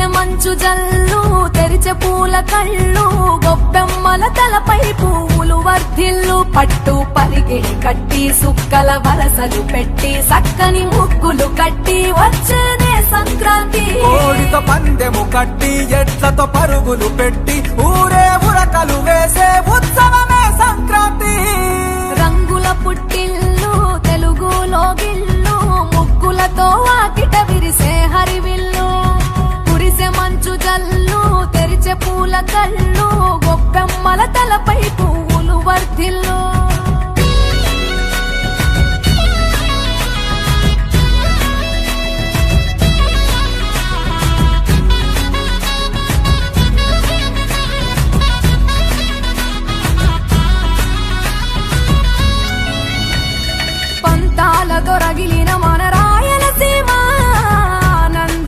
కురిసె మంచు జల్లు తెరిచే పూల కళ్ళు గొప్పెమ్మల తలపై పువ్వులు వర్ధిల్లు పట్టు పరిగెడి కట్టి సుక్కల వరసలు పెట్టి సక్కని ముగ్గులు కట్టి వచ్చేనే సంక్రాంతి కోడితో పందెము కట్టి ఎట్లతో పరుగులు పెట్టి ఊరే ఉరకలు వేసే ఉత్సవమే సంక్రాంతి రంగుల పుట్టిల్లు తెలుగులో గిల్లు ముగ్గులతో వాకిట విరిసే హరివిల్లు కురిసె మంచు జల్లు తెరిచే పూల కళ్ళు గొప్పెమ్మల తలపై పువ్వులు వర్ధిల్లు